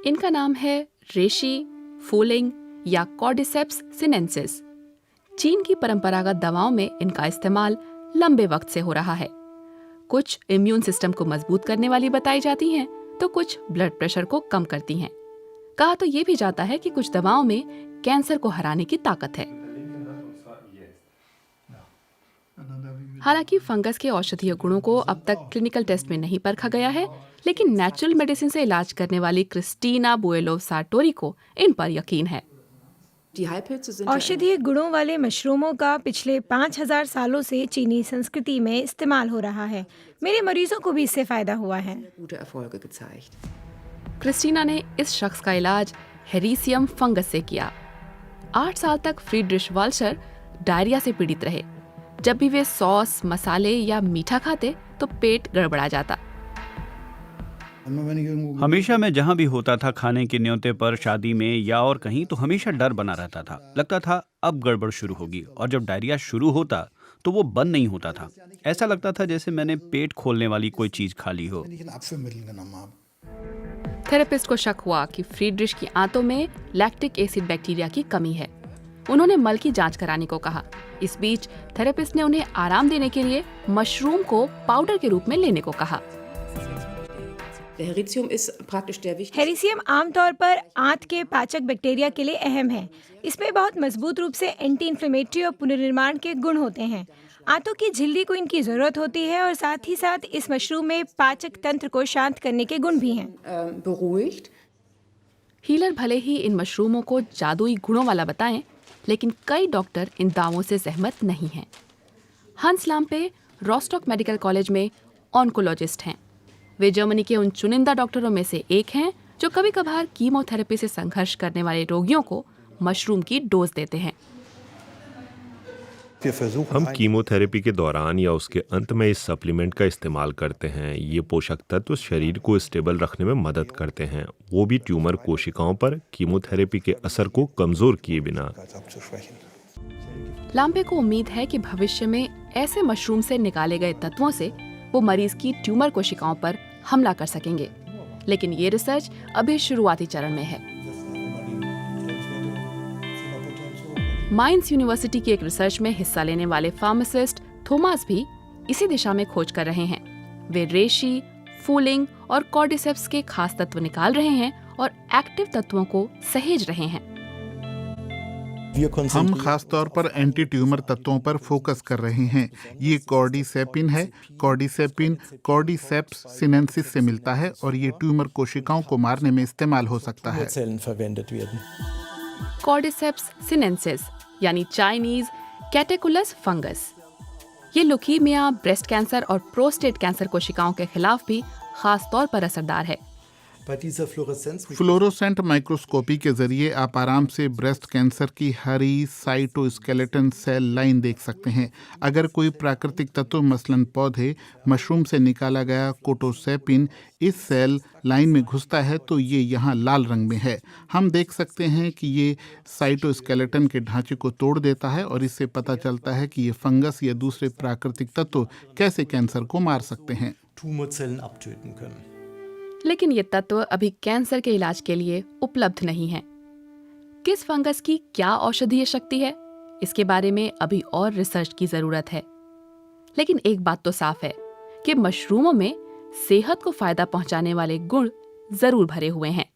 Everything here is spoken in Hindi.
इनका नाम है रेशी, फूलिंग या कॉर्डिसेप्स सिनेंसिस। चीन की परंपरागत दवाओं में इनका इस्तेमाल लंबे वक्त से हो रहा है। कुछ इम्यून सिस्टम को मजबूत करने वाली बताई जाती हैं, तो कुछ ब्लड प्रेशर को कम करती हैं। कहा तो ये भी जाता है कि कुछ दवाओं में कैंसर को हराने की ताकत है। हालांकि फंगस के औषधीय गुणों को अब तक क्लिनिकल टेस्ट में नहीं परखा गया है, लेकिन नेचुरल मेडिसिन से इलाज करने वाली क्रिस्टीना बुएलोव सार्टोरी को इन पर यकीन है। औषधीय गुणों वाले मशरूमों का पिछले 5000 सालों से चीनी संस्कृति में इस्तेमाल हो रहा है। मेरे मरीजों को भी इससे फायदा हुआ है। क्रिस्टीना ने इस शख्स का इलाज हेरिसियम फंगस से किया। 8 साल तक फ्रीड्रिश वाल्शर डायरिया से पीड़ित रहे। जब भी वे सॉस, मसाले या मीठा खाते तो पेट गड़बड़ा जाता। हमेशा मैं जहाँ भी होता था खाने के न्योते पर, शादी में या और कहीं, तो हमेशा डर बना रहता था। लगता था अब गड़बड़ शुरू होगी, और जब डायरिया शुरू होता तो वो बंद नहीं होता था। ऐसा लगता था जैसे मैंने पेट खोलने वाली कोई चीज खा ली हो। थेरेपिस्ट को शक हुआ कि फ्रीड्रिश की आंतों में लैक्टिक एसिड बैक्टीरिया की कमी है। उन्होंने मल की जांच कराने को कहा। इस बीच थेरेपिस्ट ने उन्हें आराम देने के लिए मशरूम को पाउडर के रूप में लेने को कहा। हेरिसियम आमतौर पर आंत के पाचक बैक्टीरिया के लिए अहम है। इसमें बहुत मजबूत रूप से एंटी इन्फ्लेमेटरी और पुनर्निर्माण के गुण होते हैं। आंतों की झिल्ली को इनकी जरूरत होती है, और साथ ही साथ इस मशरूम में पाचक तंत्र को शांत करने के गुण भी हैं। हीलर भले ही इन मशरूमों को जादुई गुणों वाला बताएं, लेकिन कई डॉक्टर इन दावों से सहमत नहीं हैं। हंस लाम्पे रोस्टॉक मेडिकल कॉलेज में ऑन्कोलॉजिस्ट हैं। वे जर्मनी के उन चुनिंदा डॉक्टरों में से एक हैं जो कभी कभार कीमोथेरेपी से संघर्ष करने वाले रोगियों को मशरूम की डोज देते हैं। हम कीमोथेरेपी के दौरान या उसके अंत में इस सप्लीमेंट का इस्तेमाल करते हैं। ये पोषक तत्व शरीर को स्टेबल रखने में मदद करते हैं, वो भी ट्यूमर कोशिकाओं पर कीमोथेरेपी के असर को कमजोर किए बिना। लाम्पे को उम्मीद है कि भविष्य में ऐसे मशरूम से निकाले गए तत्वों से वो मरीज की ट्यूमर कोशिकाओं पर हमला कर सकेंगे, लेकिन ये रिसर्च अभी शुरुआती चरण में है। माइंस यूनिवर्सिटी की एक रिसर्च में हिस्सा लेने वाले फार्मासिस्ट थॉमस भी इसी दिशा में खोज कर रहे हैं। वे रेशी, फूलिंग और कॉर्डिसेप्स के खास तत्व निकाल रहे हैं और एक्टिव तत्वों को सहेज रहे हैं। हम खास तौर पर एंटी ट्यूमर तत्वों पर फोकस कर रहे हैं। ये कॉर्डिसेपिन है। कॉर्डिसेपिन कॉर्डिसेप्स सिनेंसिस से मिलता है और ये ट्यूमर कोशिकाओं को मारने में इस्तेमाल हो सकता है। कॉर्डिसेप्स सिनेंसिस यानी चाइनीज कैटेकुलस फंगस, ये लुकीमिया, ब्रेस्ट कैंसर और प्रोस्टेट कैंसर कोशिकाओं के खिलाफ भी खास तौर पर असरदार है। फ्लोरोसेंट माइक्रोस्कोपी के जरिए आप आराम से ब्रेस्ट कैंसर की हरी साइटोस्केलेटन सेल लाइन देख सकते हैं। अगर कोई प्राकृतिक तत्व मसलन पौधे, मशरूम से निकाला गया कोटोसेपिन इस सेल लाइन में घुसता है तो ये यहाँ लाल रंग में है। हम देख सकते हैं कि ये साइटोस्केलेटन के ढांचे को तोड़ देता है और इससे पता चलता है कि ये फंगस या दूसरे प्राकृतिक तत्व कैसे कैंसर को मार सकते हैं। लेकिन ये तत्व अभी कैंसर के इलाज के लिए उपलब्ध नहीं हैं। किस फंगस की क्या औषधीय शक्ति है, इसके बारे में अभी और रिसर्च की जरूरत है। लेकिन एक बात तो साफ है कि मशरूमों में सेहत को फायदा पहुंचाने वाले गुण जरूर भरे हुए हैं।